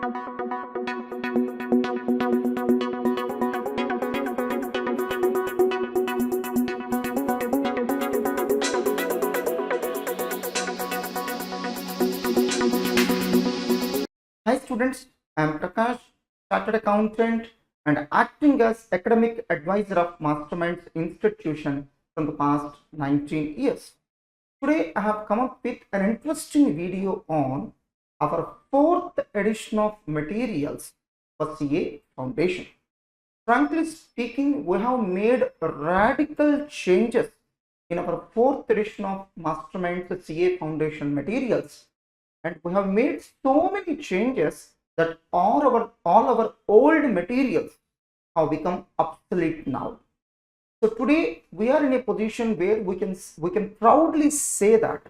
Hi students, I am Prakash, Chartered Accountant and acting as Academic Advisor of Masterminds Institution from the past 19 years. Today I have come up with an interesting video on our 4th edition of materials for CA Foundation. Frankly speaking, we have made radical changes in our 4th edition of Masterminds CA Foundation materials, and we have made so many changes that all our old materials have become obsolete now. So today we are in a position where we can proudly say that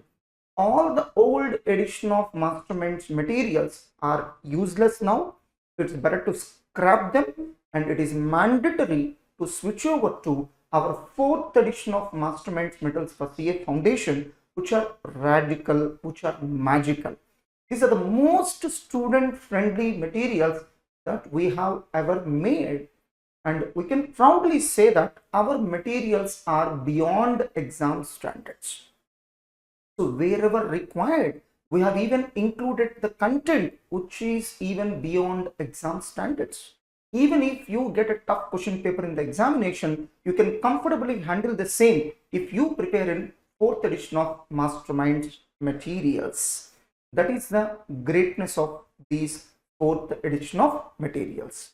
all the old edition of Masterminds materials are useless now. It's better to scrap them, and it is mandatory to switch over to our 4th edition of Masterminds materials for CA Foundation, which are radical, which are magical. These are the most student friendly materials that we have ever made, and we can proudly say that our materials are beyond exam standards. So wherever required, we have even included the content which is even beyond exam standards. Even if you get a tough question paper in the examination, you can comfortably handle the same if you prepare in 4th edition of Masterminds materials. That is the greatness of these 4th edition of materials.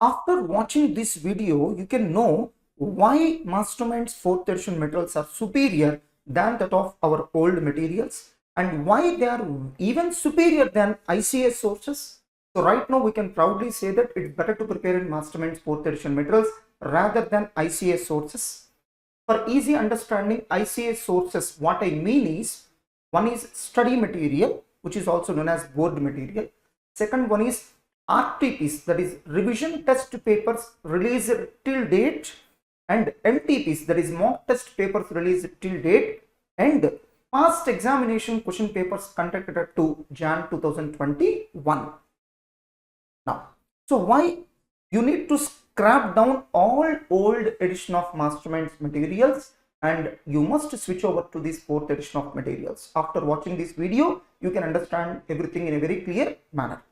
After watching this video, you can know why Masterminds 4th edition materials are superior than that of our old materials, and why they are even superior than ICA sources. So right now we can proudly say that it's better to prepare in Masterminds 4th edition materials rather than ICA sources. For easy understanding, ICA sources, what I mean is, one is study material, which is also known as board material. Second one is RTPs, that is revision test papers released till date, and MTPs, that is mock test papers released till date, and past examination question papers conducted up to Jan 2021. Now, so why you need to scrap down all old edition of Masterminds materials, and you must switch over to this 4th edition of materials. After watching this video, you can understand everything in a very clear manner.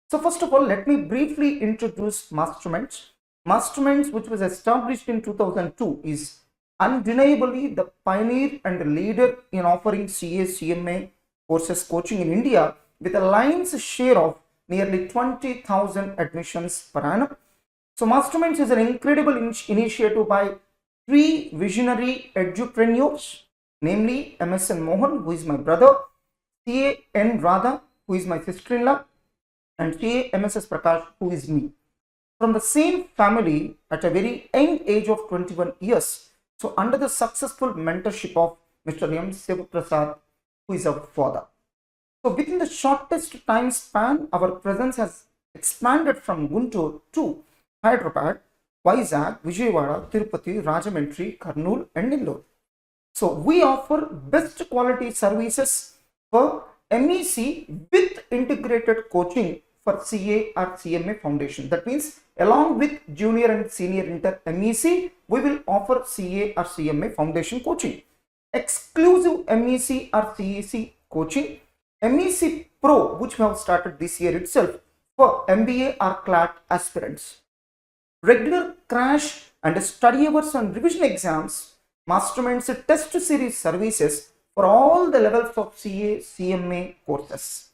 So first of all, let me briefly introduce Masterminds. Masterminds, which was established in 2002, is undeniably the pioneer and leader in offering CA CMA courses coaching in India, with a lion's share of nearly 20,000 admissions per annum. So Masterminds is an incredible initiative by 3 visionary edupreneurs, namely MSN Mohan, who is my brother, CA N Radha, who is my sister-in-law, and CA MSS Prakash, who is me. From the same family at a very young age of 21 years. So under the successful mentorship of Mr. M. Sivaprasad, who is our father. So within the shortest time span, our presence has expanded from Guntur to Hyderabad, Vizag, Vijayawada, Tirupati, Rajahmundry, Kurnool, and Nellore. So we offer best quality services for MEC with integrated coaching for CA or CMA Foundation. That means along with junior and senior inter MEC, we will offer CA or CMA Foundation coaching. Exclusive MEC or CEC coaching, MEC Pro, which we have started this year itself for MBA or CLAT aspirants. Regular crash and study hours and revision exams, Masterminds test series services for all the levels of CA, CMA courses.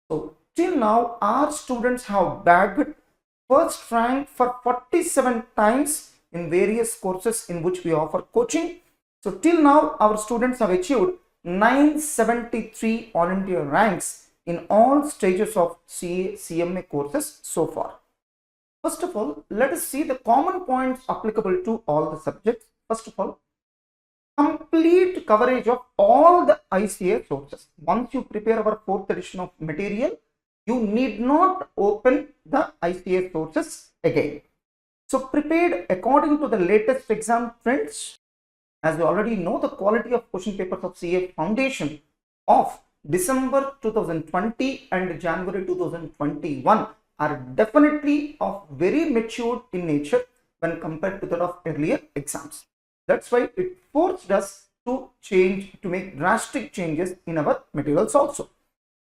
So till now, our students have bagged first rank for 47 times in various courses in which we offer coaching. So till now, our students have achieved 973 all India ranks in all stages of CA, CMA courses so far. First of all, let us see the common points applicable to all the subjects. First of all, complete coverage of all the ICA sources. Once you prepare our 4th edition of material, you need not open the ICA sources again. So prepared according to the latest exam trends. As you already know, the quality of question papers of CA Foundation of December 2020 and January 2021 are definitely of very matured in nature when compared to that of earlier exams. That's why it forced us to change, to make drastic changes in our materials also.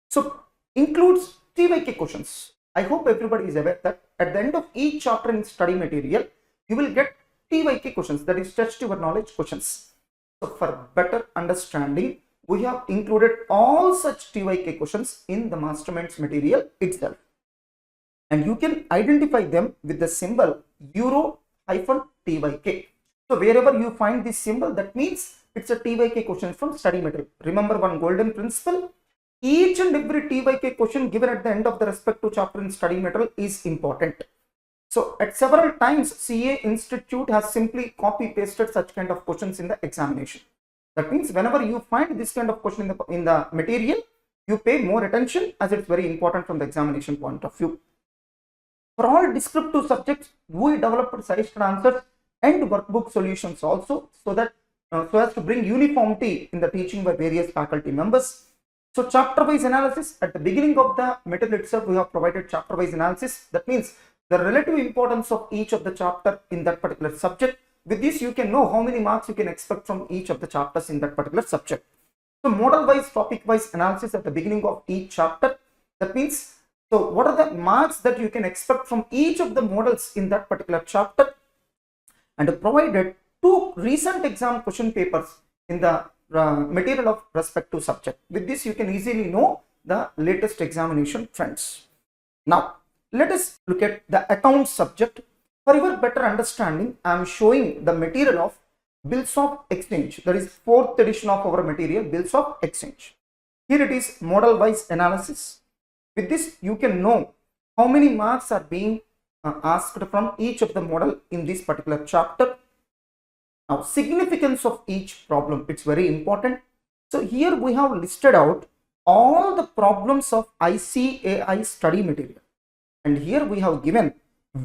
So includes TYK questions. I hope everybody is aware that at the end of each chapter in study material, you will get TYK questions, that is test your knowledge questions. So for better understanding, we have included all such TYK questions in the Masterminds material itself. And you can identify them with the symbol Euro-TYK. So wherever you find this symbol, that means it's a TYK question from study material. Remember one golden principle: each and every TYK question given at the end of the respective chapter in study material is important. So at several times, CA Institute has simply copy pasted such kind of questions in the examination. That means whenever you find this kind of question in the material, you pay more attention, as it's very important from the examination point of view. For all descriptive subjects, we developed suggested answers and workbook solutions also, so that so as to bring uniformity in the teaching by various faculty members. So chapter wise analysis, at the beginning of the material itself, we have provided chapter wise analysis. That means the relative importance of each of the chapter in that particular subject. With this, you can know how many marks you can expect from each of the chapters in that particular subject. So model wise, topic wise analysis at the beginning of each chapter. That means, so what are the marks that you can expect from each of the models in that particular chapter, and provided 2 recent exam question papers in the material of respective subject. With this, you can easily know the latest examination trends. Now, let us look at the account subject. For your better understanding, I am showing the material of Bills of Exchange. That is 4th edition of our material, Bills of Exchange. Here it is model wise analysis. With this, you can know how many marks are being asked from each of the model in this particular chapter. Now, significance of each problem, it's very important. So here we have listed out all the problems of ICAI study material, and here we have given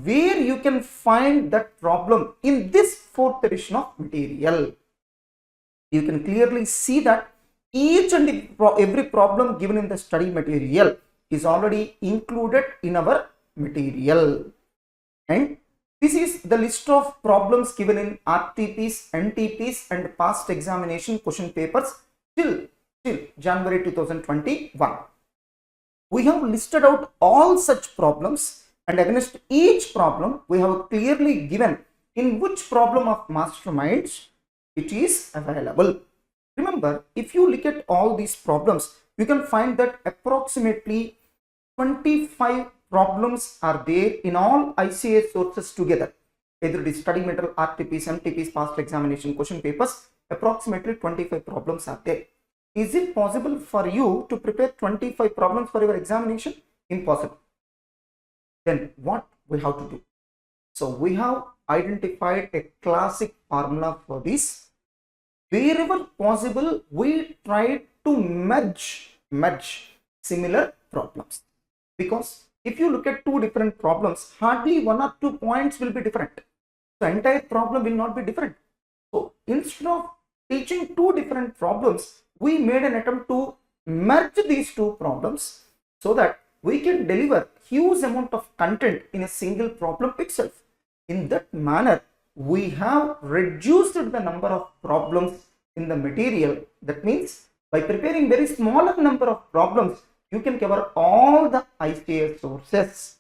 where you can find that problem in this 4th edition of material. You can clearly see that each and every problem given in the study material is already included in our material. And this is the list of problems given in RTPs, NTPs and past examination question papers till January 2021. We have listed out all such problems, and against each problem we have clearly given in which problem of Masterminds it is available. Remember, if you look at all these problems, you can find that approximately 25 problems are there in all ICA sources together. Either it is study material, RTPs, MTPs, past examination question papers, approximately 25 problems are there. Is it possible for you to prepare 25 problems for your examination? Impossible. Then what we have to do? So we have identified a classic formula for this. Wherever possible, we try to merge similar problems, because if you look at 2 different problems, hardly 1 or 2 points will be different. The entire problem will not be different. So instead of teaching 2 different problems, we made an attempt to merge these 2 problems so that we can deliver huge amount of content in a single problem itself. In that manner, we have reduced the number of problems in the material. That means by preparing very smaller number of problems, you can cover all the ICA sources.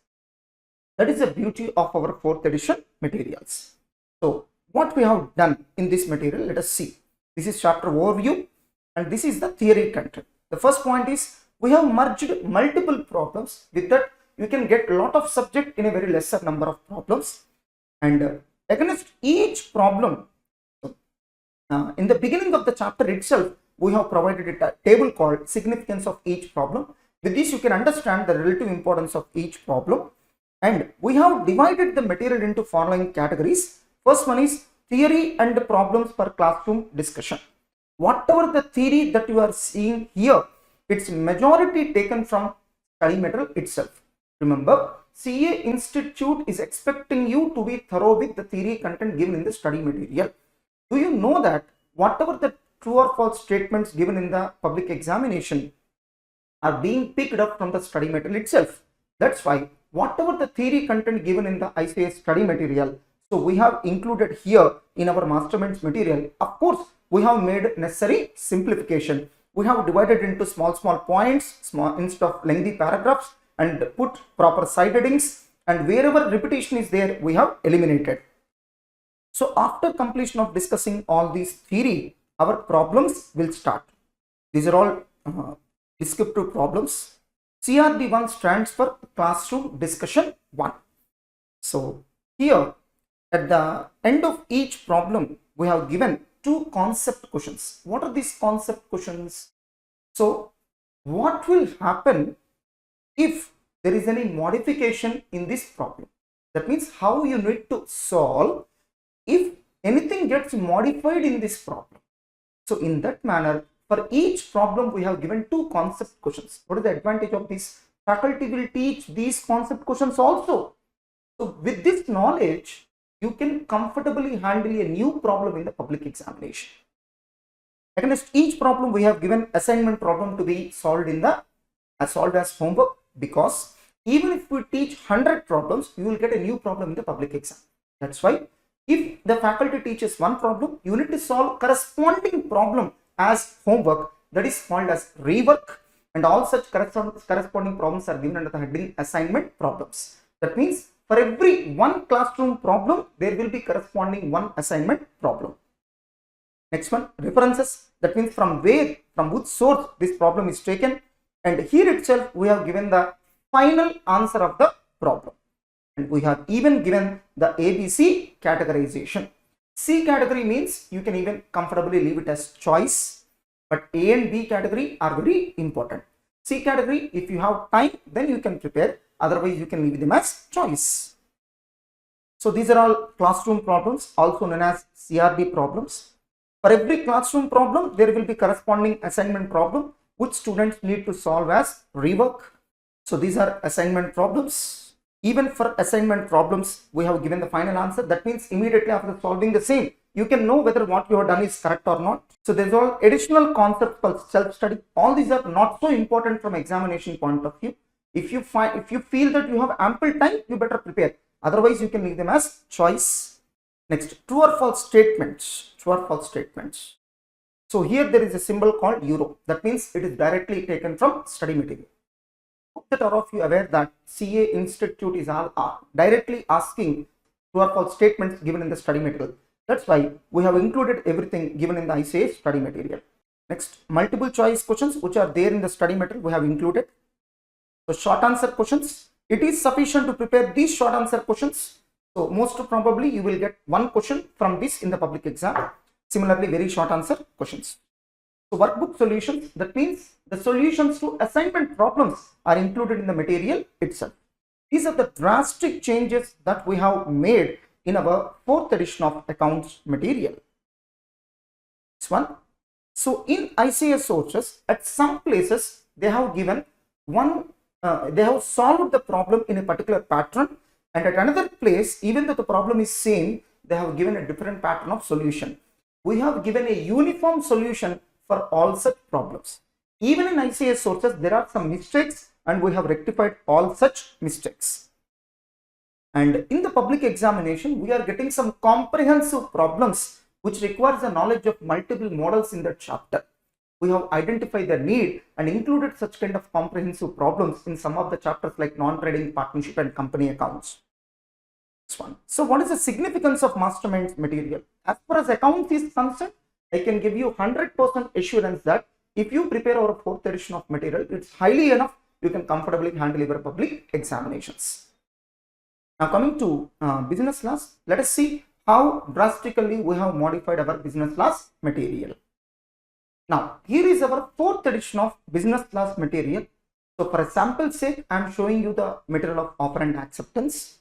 That is the beauty of our 4th edition materials. So what we have done in this material, let us see. This is chapter overview and this is the theory content. The first point is we have merged multiple problems. With that, you can get a lot of subject in a very lesser number of problems. And against each problem, in the beginning of the chapter itself, we have provided a table called significance of each problem. With this, you can understand the relative importance of each problem. And we have divided the material into following categories. First one is theory and problems for classroom discussion. Whatever the theory that you are seeing here, it's majority taken from study material itself. Remember, CA Institute is expecting you to be thorough with the theory content given in the study material. Do you know that whatever the true or false statements given in the public examination, are being picked up from the study material itself. That's why whatever the theory content given in the ICAS study material, so we have included here in our masterminds material. Of course, we have made necessary simplification. We have divided into small points, small instead of lengthy paragraphs, and put proper side headings, and wherever repetition is there, we have eliminated. So after completion of discussing all these theory, our problems will start. These are all descriptive problems. CRD1 stands for classroom discussion 1. So here at the end of each problem, we have given 2 concept questions. What are these concept questions? So what will happen if there is any modification in this problem? That means how you need to solve if anything gets modified in this problem. So in that manner, for each problem we have given 2 concept questions. What is the advantage of this? Faculty will teach these concept questions also. So with this knowledge, you can comfortably handle a new problem in the public examination. Against each problem, we have given assignment problem to be solved in the solved as homework, because even if we teach 100 problems, you will get a new problem in the public exam. That's why if the faculty teaches one problem, you need to solve corresponding problem as homework, that is called as rework, and all such corresponding problems are given under the heading assignment problems. That means for every one classroom problem, there will be corresponding one assignment problem. Next one, references. That means from which source this problem is taken, and here itself we have given the final answer of the problem, and we have even given the ABC categorization. C category means you can even comfortably leave it as choice, but A and B category are very important. C category, if you have time, then you can prepare, otherwise you can leave them as choice. So these are all classroom problems, also known as CRD problems. For every classroom problem, there will be corresponding assignment problem which students need to solve as rework. So these are assignment problems. Even for assignment problems, we have given the final answer. That means immediately after solving the same, you can know whether what you have done is correct or not. So there's all additional concepts called self-study. All these are not so important from examination point of view. If you feel that you have ample time, you better prepare. Otherwise, you can leave them as choice. Next, true or false statements. True or false statements. So here there is a symbol called euro. That means it is directly taken from study material. Hope that all of you aware that CA Institute is directly asking true or false statements given in the study material. That's why we have included everything given in the ICA study material. Next, multiple choice questions which are there in the study material we have included. So short answer questions. It is sufficient to prepare these short answer questions. So most probably you will get one question from this in the public exam. Similarly, very short answer questions. So workbook solutions, that means the solutions to assignment problems are included in the material itself. These are the drastic changes that we have made in our 4th edition of accounts material. This one. So in ICS sources, at some places they have given they have solved the problem in a particular pattern, and at another place, even though the problem is same, they have given a different pattern of solution. We have given a uniform solution for all such problems. Even in ICS sources, there are some mistakes, and we have rectified all such mistakes. And in the public examination, we are getting some comprehensive problems which requires the knowledge of multiple models in that chapter. We have identified the need and included such kind of comprehensive problems in some of the chapters like non-trading, partnership, and company accounts. This one. So what is the significance of masterminds material? As far as accounts is concerned, I can give you 100% assurance that if you prepare our 4th edition of material, it's highly enough, you can comfortably handle your public examinations. Now coming to business laws, let us see how drastically we have modified our business laws material. Now here is our 4th edition of business laws material. So for a sample sake, I am showing you the material of offer and acceptance.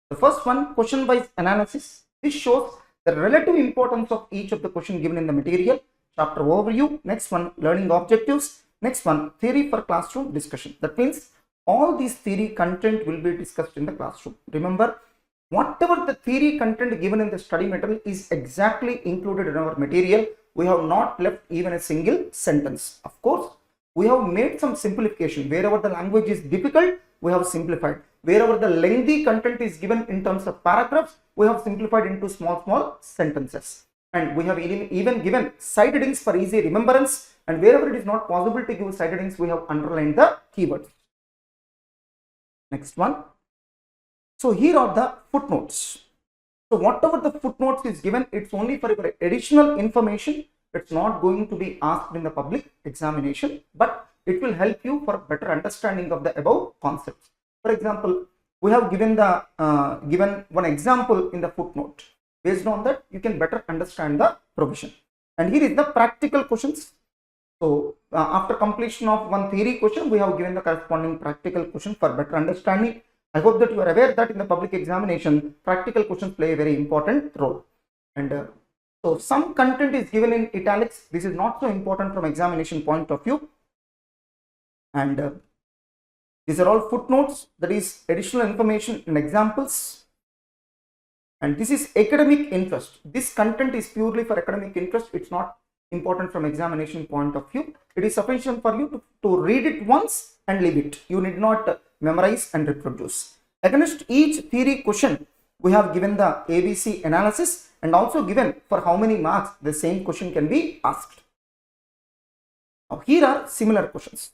The first one, question wise analysis. This shows the relative importance of each of the question given in the material. Chapter overview. Next one, learning objectives. Next one, theory for classroom discussion. That means all these theory content will be discussed in the classroom. Remember, whatever the theory content given in the study material is exactly included in our material. We have not left even a single sentence. Of course, we have made some simplification. Wherever the language is difficult, we have simplified. Wherever the lengthy content is given in terms of paragraphs, we have simplified into small sentences. And we have even given side headings for easy remembrance. And wherever it is not possible to give side headings, we have underlined the keywords. Next one. So here are the footnotes. So whatever the footnotes is given, it's only for additional information. It's not going to be asked in the public examination, but it will help you for better understanding of the above concepts. For example, we have given the given one example in the footnote. Based on that, you can better understand the provision. And here is the practical questions. So after completion of one theory question, we have given the corresponding practical question for better understanding. I hope that you are aware that in the public examination, practical questions play a very important role. And so some content is given in italics. This is not so important from examination point of view. And these are all footnotes, that is additional information and examples. And this is academic interest. This content is purely for academic interest. It's not important from examination point of view. It is sufficient for you to read it once and leave it. You need not memorize and reproduce. Against each theory question, we have given the ABC analysis and also given for how many marks the same question can be asked. Now here are similar questions.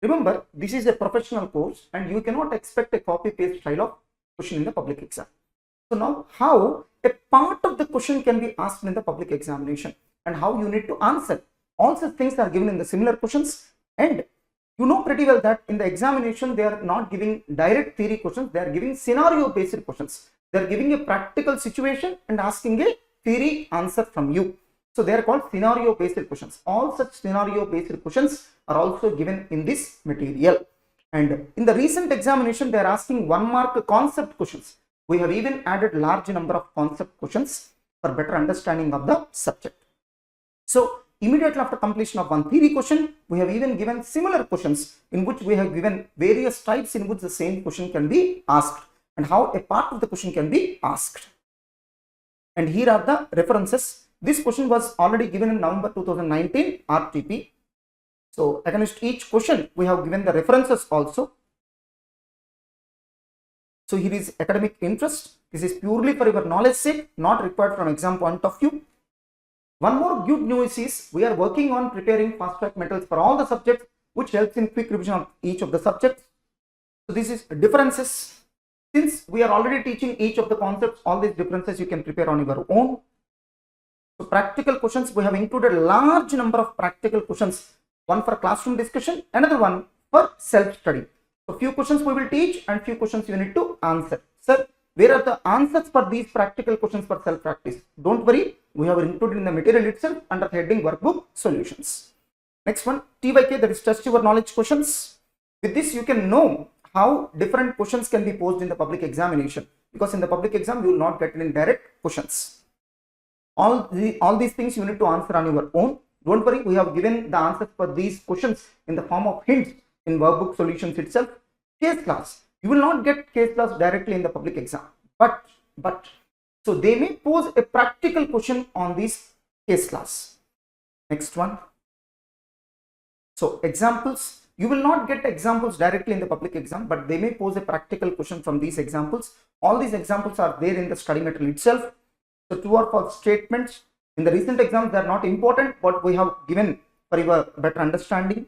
Remember, this is a professional course and you cannot expect a copy-paste style of question in the public exam. So now how a part of the question can be asked in the public examination and how you need to answer. All such things are given in the similar questions, and you know pretty well that in the examination they are not giving direct theory questions, they are giving scenario based questions. They are giving a practical situation and asking a theory answer from you. So they are called scenario based questions. All such scenario based questions are also given in this material. And in the recent examination, they are asking 1 mark concept questions. We have even added large number of concept questions for better understanding of the subject. So immediately after completion of one theory question, we have even given similar questions in which we have given various types in which the same question can be asked and how a part of the question can be asked. And here are the references. This question was already given in November 2019 RTP. So against each question, we have given the references also. So here is academic interest. This is purely for your knowledge sake, not required from exam point of view. One more good news is we are working on preparing fast track metals for all the subjects, which helps in quick revision of each of the subjects. So this is differences. Since we are already teaching each of the concepts, all these differences you can prepare on your own. So practical questions, we have included a large number of practical questions. One for classroom discussion, another one for self-study. So few questions we will teach and few questions you need to answer. Sir, where are the answers for these practical questions for self-practice? Don't worry, we have included in the material itself under the heading workbook solutions. Next one, TYK, that is test your knowledge questions. With this you can know how different questions can be posed in the public examination, because in the public exam you will not get any direct questions. All these things you need to answer on your own. Don't worry, we have given the answers for these questions in the form of hints in workbook solutions itself. Case class, you will not get case class directly in the public exam, but so they may pose a practical question on this case class. Next one. So examples, you will not get examples directly in the public exam, but they may pose a practical question from these examples. All these examples are there in the study material itself. So true or false statements in the recent exams, they are not important, but we have given for your better understanding.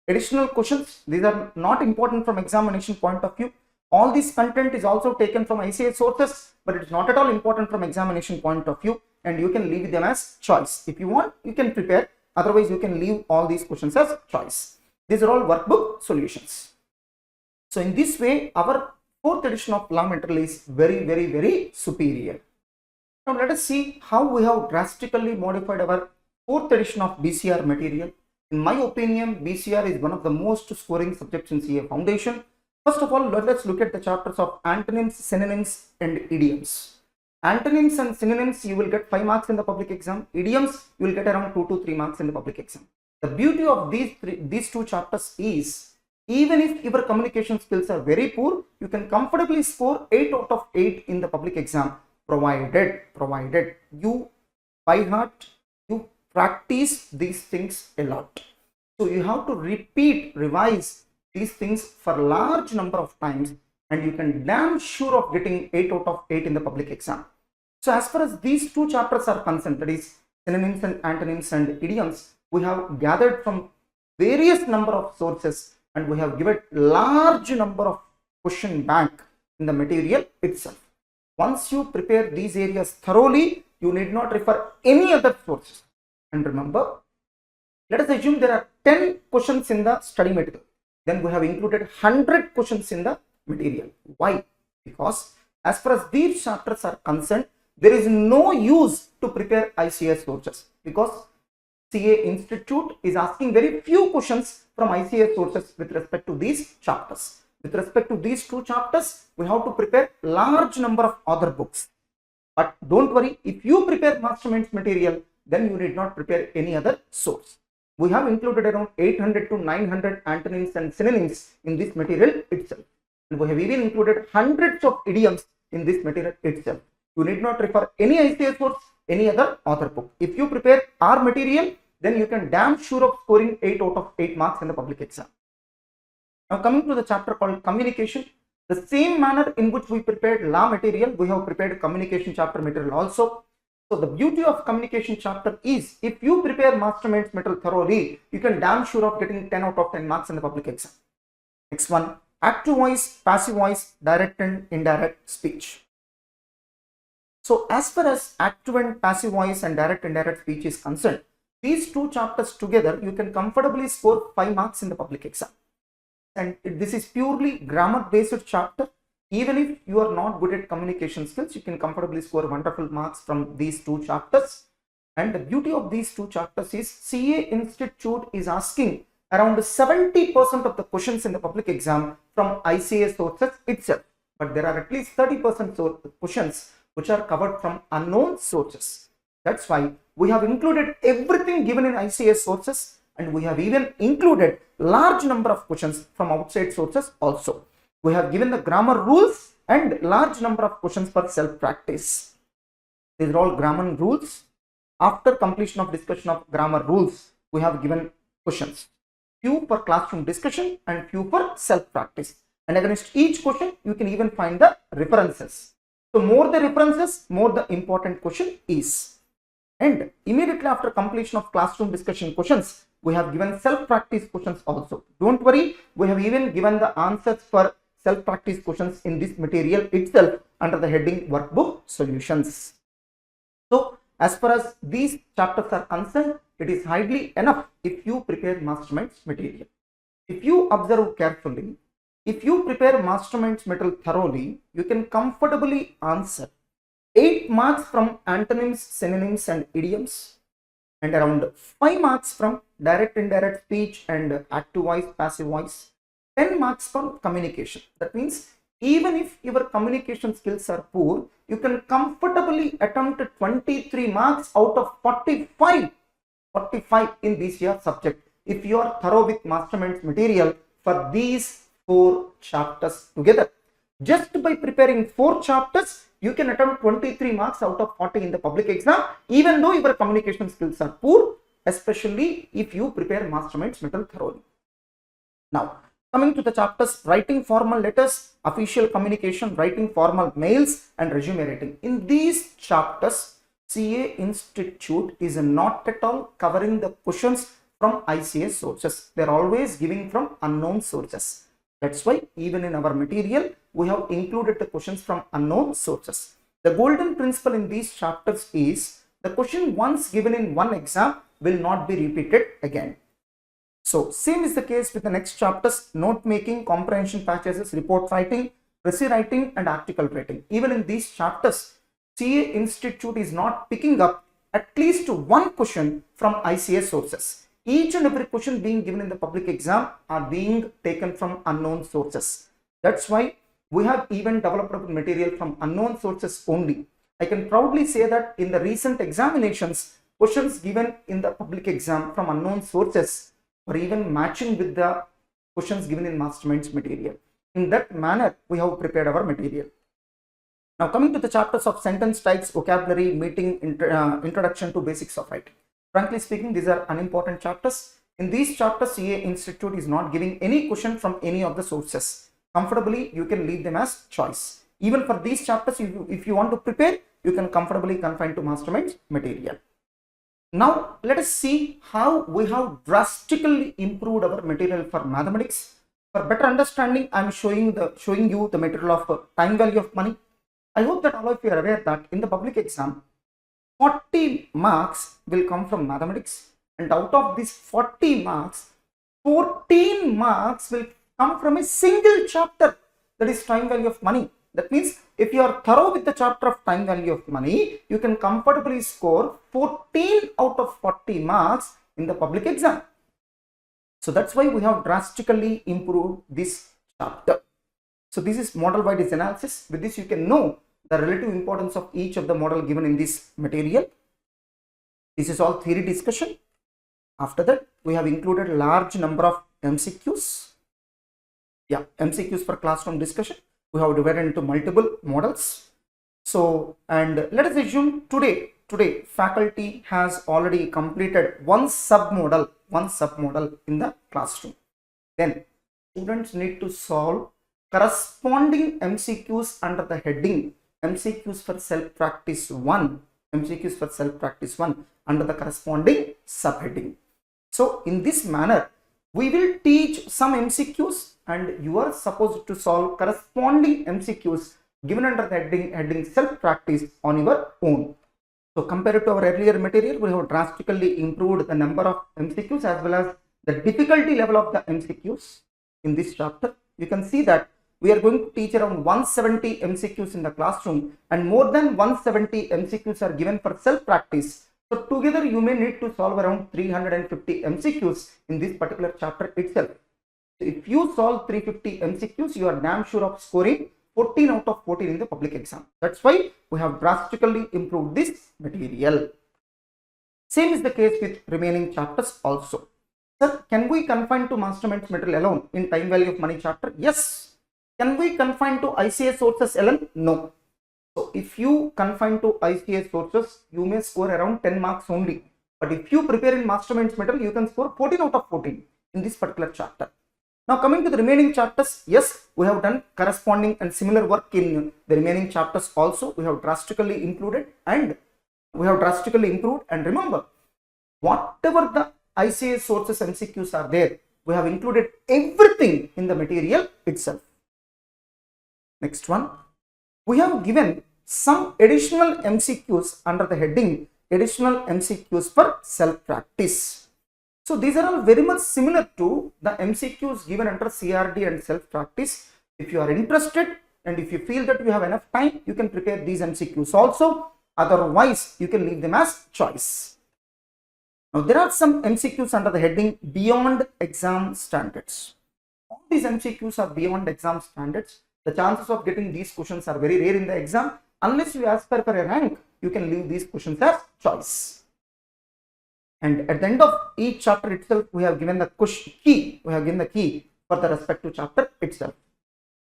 Additional questions, these are not important from examination point of view. All this content is also taken from ICAI sources, but it's not at all important from examination point of view, and you can leave them as choice. If you want, you can prepare, otherwise you can leave all these questions as choice. These are all workbook solutions. So in this way, our 4th edition of law material is very superior. Now let us see how we have drastically modified our 4th edition of BCR material. In my opinion, BCR is one of the most scoring subjects in CA Foundation. First of all, let us look at the chapters of antonyms, synonyms and idioms. Antonyms and synonyms, you will get 5 marks in the public exam. Idioms, you will get around 2 to 3 marks in the public exam. The beauty of these two chapters is, even if your communication skills are very poor, you can comfortably score 8 out of 8 in the public exam, provided you by heart, you practice these things a lot. So you have to repeat, revise these things for large number of times, and you can damn sure of getting 8 out of 8 in the public exam. So as far as these two chapters are concerned, that is synonyms and antonyms and idioms, we have gathered from various number of sources, and we have given large number of question bank in the material itself. Once you prepare these areas thoroughly, you need not refer any other sources. And remember, let us assume there are 10 questions in the study material. Then we have included 100 questions in the material. Why? Because as far as these chapters are concerned, there is no use to prepare ICAS sources, because CA Institute is asking very few questions from ICAS sources with respect to these chapters. With respect to these two chapters, we have to prepare large number of other books. But don't worry, if you prepare masterminds material, then you need not prepare any other source. We have included around 800 to 900 antonyms and synonyms in this material itself. And we have even included hundreds of idioms in this material itself. You need not refer any ICAS source, any other author book. If you prepare our material, then you can damn sure of scoring 8 out of 8 marks in the public exam. Now coming to the chapter called communication, the same manner in which we prepared law material, we have prepared communication chapter material also. So the beauty of communication chapter is, if you prepare masterminds material thoroughly, you can damn sure of getting 10 out of 10 marks in the public exam. Next one, active voice, passive voice, direct and indirect speech. So as far as active and passive voice and direct and indirect speech is concerned, these two chapters together, you can comfortably score 5 marks in the public exam. And this is purely grammar based chapter. Even if you are not good at communication skills, you can comfortably score wonderful marks from these two chapters. And the beauty of these two chapters is, CA Institute is asking around 70% of the questions in the public exam from ICAS sources itself. But there are at least 30% questions which are covered from unknown sources. That's why we have included everything given in ICAS sources, and we have even included large number of questions from outside sources also. We have given the grammar rules and large number of questions for self-practice. These are all grammar rules. After completion of discussion of grammar rules, we have given questions. Few for classroom discussion and few for self-practice. And against each question, you can even find the references. So more the references, more the important question is. And immediately after completion of classroom discussion questions, we have given self-practice questions also. Don't worry, we have even given the answers for self-practice questions in this material itself under the heading workbook solutions. So as far as these chapters are concerned, it is highly enough if you prepare masterminds material. If you observe carefully, if you prepare masterminds material thoroughly, you can comfortably answer 8 marks from antonyms, synonyms and idioms, and around 5 marks from direct indirect speech and active voice, passive voice, 10 marks from communication. That means even if your communication skills are poor, you can comfortably attempt 23 marks out of 45 in this year subject if you are thorough with masterminds material for these 4 chapters together. Just by preparing 4 chapters, you can attempt 23 marks out of 40 in the public exam, even though your communication skills are poor, especially if you prepare masterminds material thoroughly. Now, coming to the chapters, writing formal letters, official communication, writing formal mails, and resume writing. In these chapters, CA Institute is not at all covering the questions from ICAS sources. They are always giving from unknown sources. That's why even in our material, we have included the questions from unknown sources. The golden principle in these chapters is, the question once given in one exam will not be repeated again. So same is the case with the next chapters: note making, comprehension patches, report writing, essay writing and article writing. Even in these chapters, CA Institute is not picking up at least one question from ICAS sources. Each and every question being given in the public exam are being taken from unknown sources. That's why we have even developed material from unknown sources only. I can proudly say that in the recent examinations, questions given in the public exam from unknown sources or even matching with the questions given in masterminds material. In that manner, we have prepared our material. Now coming to the chapters of sentence types, vocabulary, meeting, introduction to basics of writing. Frankly speaking, these are unimportant chapters. In these chapters, CA Institute is not giving any question from any of the sources. Comfortably, you can leave them as choice. Even for these chapters, if you want to prepare, you can comfortably confine to Masterminds material. Now, let us see how we have drastically improved our material for mathematics. For better understanding, I am showing you the material of time value of money. I hope that all of you are aware that in the public exam, 40 marks will come from mathematics, and out of these 40 marks, 14 marks will come from a single chapter, that is time value of money. That means if you are thorough with the chapter of time value of money, you can comfortably score 14 out of 40 marks in the public exam. So that's why we have drastically improved this chapter. So this is model by this analysis. With this, you can know the relative importance of each of the model given in this material. This is all theory discussion. After that, we have included a large number of MCQs. Yeah, MCQs for classroom discussion. We have divided into multiple models. So, and let us assume today faculty has already completed one submodel in the classroom. Then students need to solve corresponding MCQs under the heading MCQs for self practice 1, MCQs for self practice 1 under the corresponding subheading. So in this manner, we will teach some MCQs and you are supposed to solve corresponding MCQs given under the heading self practice on your own. So compared to our earlier material, we have drastically improved the number of MCQs as well as the difficulty level of the MCQs in this chapter. You can see that we are going to teach around 170 MCQs in the classroom, and more than 170 MCQs are given for self practice. So together you may need to solve around 350 MCQs in this particular chapter itself. So if you solve 350 MCQs, you are damn sure of scoring 14 out of 14 in the public exam. That's why we have drastically improved this material. Same is the case with remaining chapters also. Sir, can we confine to Masterminds material alone in time value of money chapter? Yes. Can we confine to ICA sources alone? No. So if you confine to ICA sources, you may score around 10 marks only. But if you prepare in Masterminds material, you can score 14 out of 14 in this particular chapter. Now coming to the remaining chapters, yes, we have done corresponding and similar work in the remaining chapters also. We have drastically improved and remember, whatever the ICA sources MCQs are there, we have included everything in the material itself. Next one, we have given some additional MCQs under the heading additional MCQs for self-practice. So these are all very much similar to the MCQs given under CRD and self-practice. If you are interested and if you feel that you have enough time, you can prepare these MCQs also. Otherwise, you can leave them as choice. Now there are some MCQs under the heading beyond exam standards. All these MCQs are beyond exam standards. The chances of getting these questions are very rare in the exam. Unless you aspire for a rank, you can leave these questions as choice. And at the end of each chapter itself, we have given the key. We have given the key for the respective chapter itself.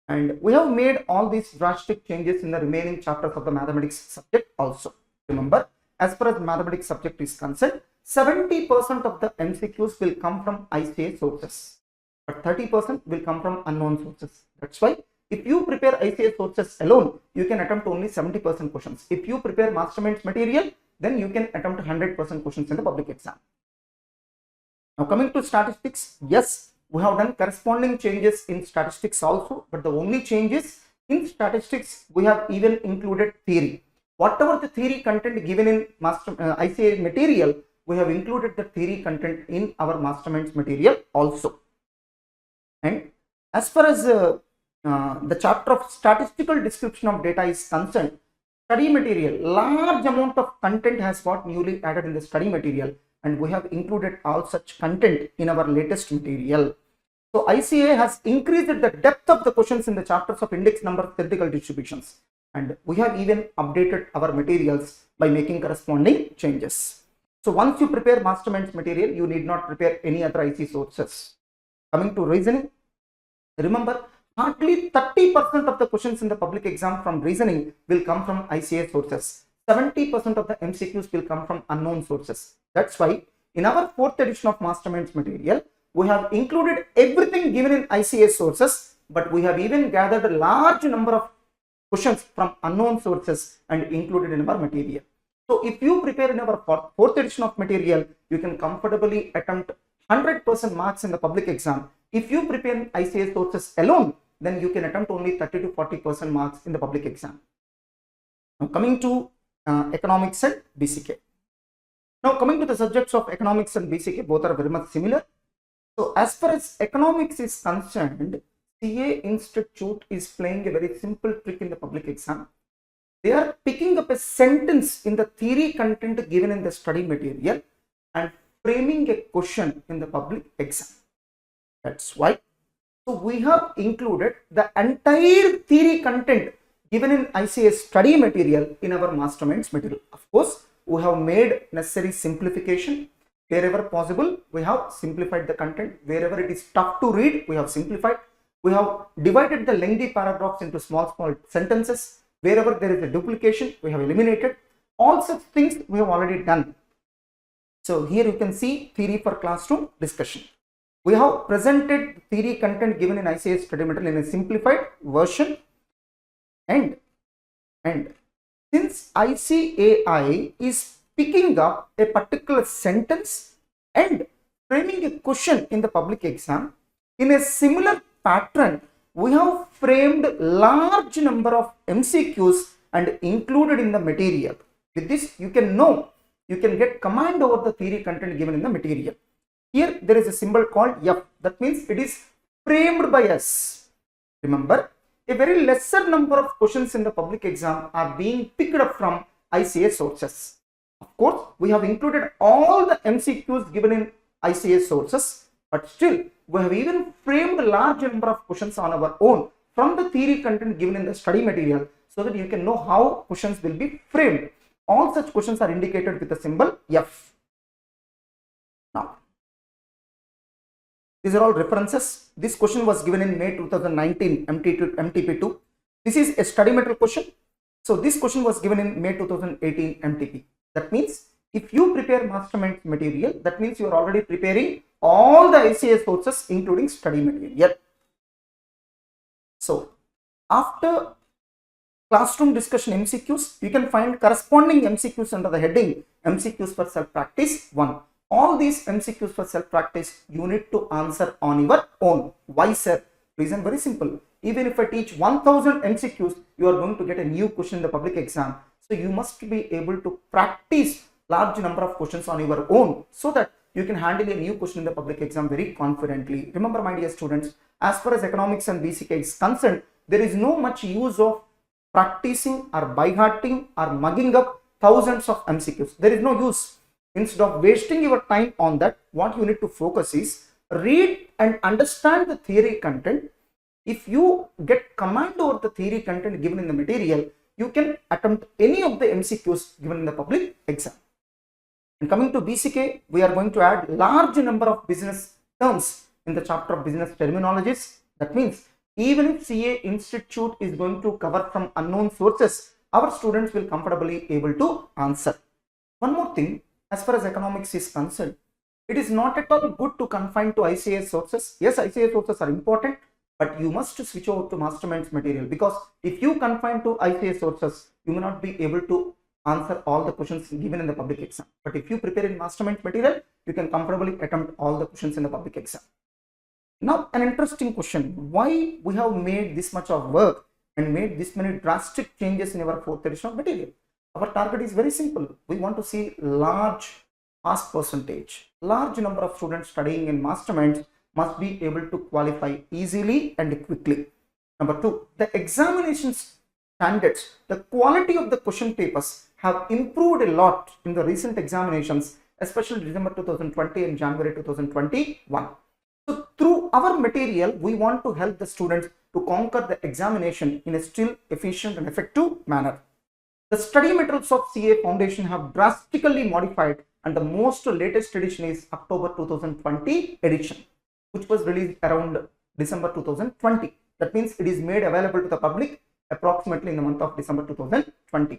And we have made all these drastic changes in the remaining chapters of the mathematics subject also. Remember, as far as mathematics subject is concerned, 70% of the MCQs will come from ICA sources, but 30% will come from unknown sources. That's why if you prepare ICA sources alone, you can attempt only 70% questions. If you prepare Masterminds material, then you can attempt 100% questions in the public exam. Now coming to statistics, yes, we have done corresponding changes in statistics also, but the only change is in statistics we have even included theory. Whatever the theory content given in ICA material, we have included the theory content in our Masterminds material also. And as far as the chapter of statistical description of data is concerned, study material, large amount of content has got newly added in the study material, and we have included all such content in our latest material. So ICA has increased the depth of the questions in the chapters of index number theoretical distributions, and we have even updated our materials by making corresponding changes. So once you prepare Masterminds material, you need not prepare any other IC sources. Coming to reasoning, remember, hardly 30% of the questions in the public exam from reasoning will come from ICA sources. 70% of the MCQs will come from unknown sources. That's why in our fourth edition of Masterminds material, we have included everything given in ICAS sources, but we have even gathered a large number of questions from unknown sources and included in our material. So if you prepare in our fourth edition of material, you can comfortably attempt 100% marks in the public exam. If you prepare in ICAS sources alone, then you can attempt only 30 to 40% marks in the public exam. Now coming to economics and BCK. Now coming to the subjects of economics and BCK, both are very much similar. So as far as economics is concerned, CA Institute is playing a very simple trick in the public exam. They are picking up a sentence in the theory content given in the study material and framing a question in the public exam. That's why. So we have included the entire theory content given in ICAS study material in our Masterminds material. Of course, we have made necessary simplification. Wherever possible, we have simplified the content. Wherever it is tough to read, we have simplified. We have divided the lengthy paragraphs into small sentences. Wherever there is a duplication, we have eliminated. All such things we have already done. So here you can see theory for classroom discussion. We have presented theory content given in ICAS study material in a simplified version. And since ICAI is picking up a particular sentence and framing a question in the public exam, in a similar pattern, we have framed large number of MCQs and included in the material. With this, you can get command over the theory content given in the material. Here, there is a symbol called F. That means it is framed by us. Remember, a very lesser number of questions in the public exam are being picked up from ICAS sources. Of course, we have included all the MCQs given in ICAS sources, but still, we have even framed a large number of questions on our own from the theory content given in the study material so that you can know how questions will be framed. All such questions are indicated with the symbol F. Now, these are all references. This question was given in May 2019 MTP2. This is a study material question. So this question was given in May 2018 MTP. That means if you prepare Masterminds material, that means you are already preparing all the ICAS sources including study material. So after classroom discussion MCQs, you can find corresponding MCQs under the heading MCQs for self-practice 1. All these MCQs for self-practice you need to answer on your own. Why, sir? Reason very simple. Even if I teach 1000 MCQs, you are going to get a new question in the public exam. So you must be able to practice large number of questions on your own so that you can handle a new question in the public exam very confidently. Remember, my dear students, as far as economics and BCK is concerned, there is no much use of practicing or by-hearting or mugging up thousands of MCQs. There is no use. Instead of wasting your time on that, what you need to focus is read and understand the theory content. If you get command over the theory content given in the material, you can attempt any of the MCQs given in the public exam. And coming to BCK, we are going to add large number of business terms in the chapter of business terminologies. That means even if CA Institute is going to cover from unknown sources, our students will comfortably able to answer. One more thing, as far as economics is concerned, it is not at all good to confine to ICAS sources. Yes, ICAS sources are important, but you must switch over to Masterminds material, because if you confine to ICAS sources, you may not be able to answer all the questions given in the public exam. But if you prepare in Masterminds material, you can comfortably attempt all the questions in the public exam. Now, an interesting question: why we have made this much of work and made this many drastic changes in our fourth edition of material? Our target is very simple. We want to see large pass percentage. Large number of students studying in Masterminds must be able to qualify easily and quickly. Number 2, the examinations standards, the quality of the question papers have improved a lot in the recent examinations, especially December 2020 and January 2021. So through our material, we want to help the students to conquer the examination in a still efficient and effective manner. The study materials of CA Foundation have drastically modified, and the most latest edition is October 2020 edition, which was released around December 2020. That means it is made available to the public approximately in the month of December 2020.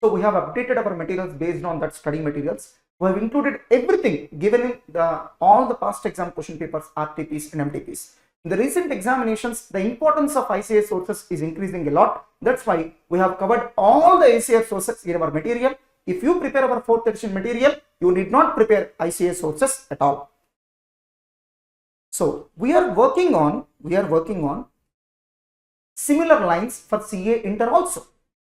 So we have updated our materials based on that study materials. We have included everything given in all the past exam question papers, RTPs and MTPs. In the recent examinations, the importance of ICAR sources is increasing a lot. That's why we have covered all the ICAR sources in our material. If you prepare our 4th edition material, you need not prepare ICAR sources at all. So we are working on similar lines for CA Inter also.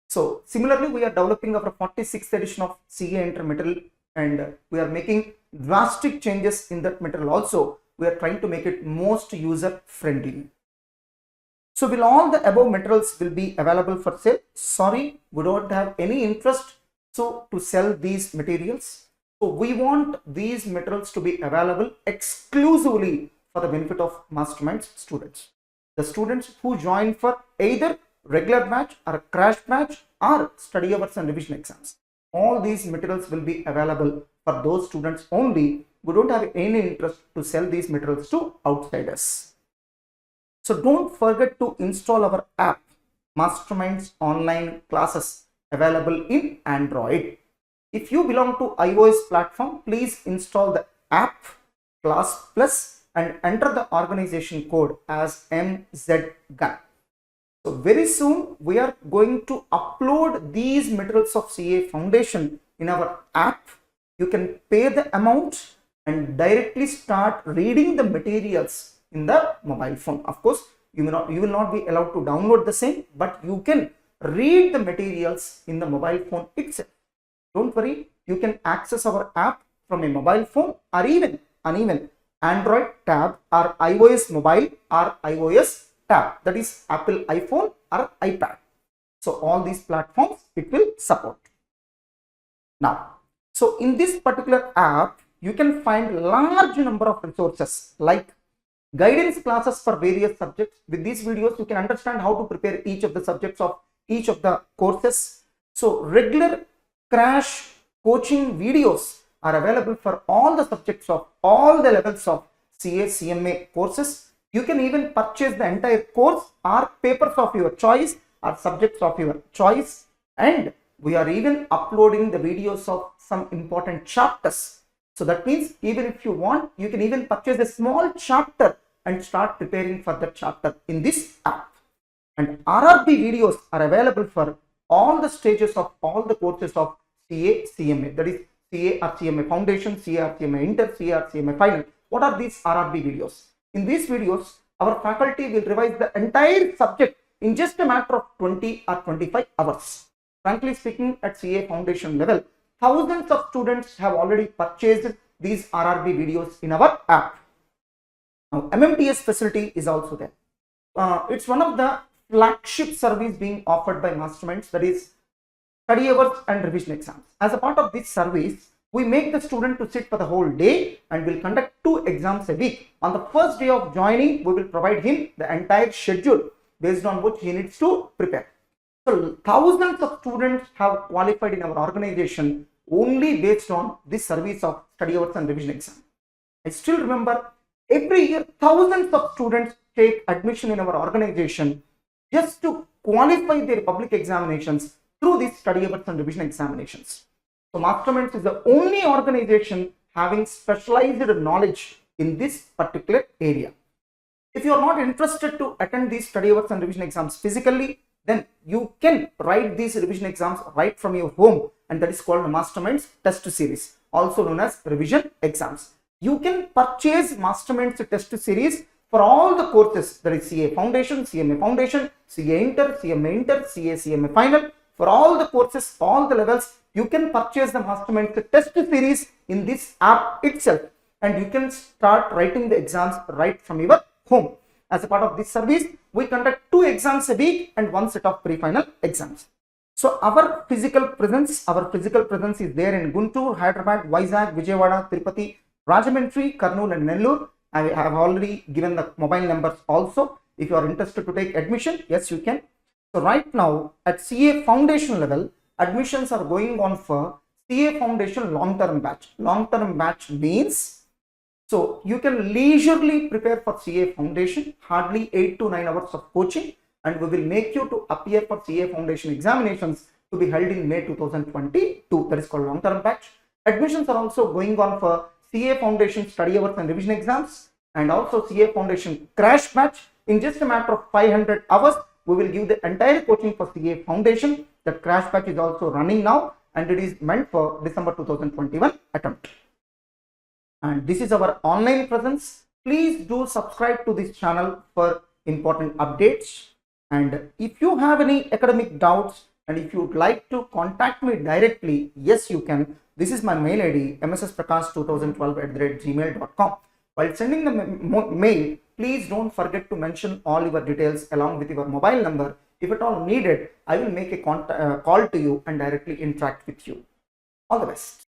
So similarly, we are developing our 46th edition of CA Inter material, and we are making drastic changes in that material also. We are trying to make it most user friendly. So will all the above materials will be available for sale? Sorry, we don't have any interest to sell these materials. So we want these materials to be available exclusively for the benefit of Masterminds students. The students who join for either regular batch or crash batch or study hours and revision exams. All these materials will be available for those students only. We don't have any interest to sell these materials to outsiders. So don't forget to install our app, Masterminds Online Classes, available in Android. If you belong to iOS platform, please install the app Class Plus and enter the organization code as MZGUN. So very soon we are going to upload these materials of CA Foundation in our app. You can pay the amount and directly start reading the materials in the mobile phone. Of course, you will not be allowed to download the same, but you can read the materials in the mobile phone itself. Don't worry, you can access our app from a mobile phone or even Android tab or iOS mobile or iOS tab, that is Apple iPhone or iPad. So all these platforms it will support. Now, so in this particular app, you can find large number of resources like guidance classes for various subjects. With these videos, you can understand how to prepare each of the subjects of each of the courses. So regular crash coaching videos are available for all the subjects of all the levels of CA, CMA courses. You can even purchase the entire course or papers of your choice or subjects of your choice. And we are even uploading the videos of some important chapters. So that means even if you want, you can even purchase a small chapter and start preparing for that chapter in this app. And RRB videos are available for all the stages of all the courses of CA, CMA, that is CA or CMA Foundation, CA or CMA Inter, CA or CMA Final. What are these RRB videos? In these videos, our faculty will revise the entire subject in just a matter of 20 or 25 hours. Frankly speaking, at CA Foundation level, thousands of students have already purchased these RRB videos in our app. Now, MMTS facility is also there. It's one of the flagship service being offered by Masterminds, that is study hours and revision exams. As a part of this service, we make the student to sit for the whole day and will conduct 2 exams a week. On the first day of joining, we will provide him the entire schedule based on which he needs to prepare. So thousands of students have qualified in our organization only based on this service of study hours and revision exam. I still remember every year thousands of students take admission in our organization just to qualify their public examinations through these study hours and revision examinations. So Masterminds is the only organization having specialized knowledge in this particular area. If you are not interested to attend these study hours and revision exams physically, then you can write these revision exams right from your home, and that is called Masterminds Test Series, also known as revision exams. You can purchase Masterminds Test Series for all the courses, that is CA Foundation, CMA Foundation, CA Inter, CMA Inter, CA, CMA Final. For all the courses, all the levels, you can purchase the Masterminds Test Series in this app itself, and you can start writing the exams right from your home. As a part of this service, we conduct 2 exams a week and 1 set of pre-final exams. So our physical presence is there in Guntur, Hyderabad, Vizag, Vijayawada, Tirupati, Rajahmundry, Kurnool and Nellore. I have already given the mobile numbers also. If you are interested to take admission, yes, you can. So right now at CA Foundation level, admissions are going on for CA Foundation long-term batch. Long-term batch means, so you can leisurely prepare for CA Foundation, hardly 8 to 9 hours of coaching, and we will make you to appear for CA Foundation examinations to be held in May 2022. That is called long-term batch. Admissions are also going on for CA Foundation study hours and revision exams, and also CA Foundation crash batch. In just a matter of 500 hours, we will give the entire coaching for CA Foundation. That crash batch is also running now, and it is meant for December 2021 attempt. And this is our online presence. Please do subscribe to this channel for important updates. And if you have any academic doubts and if you would like to contact me directly, yes, you can. This is my mail ID, mssprakash2012@gmail.com. While sending the mail, please don't forget to mention all your details along with your mobile number. If at all needed, I will make a call to you and directly interact with you. All the best.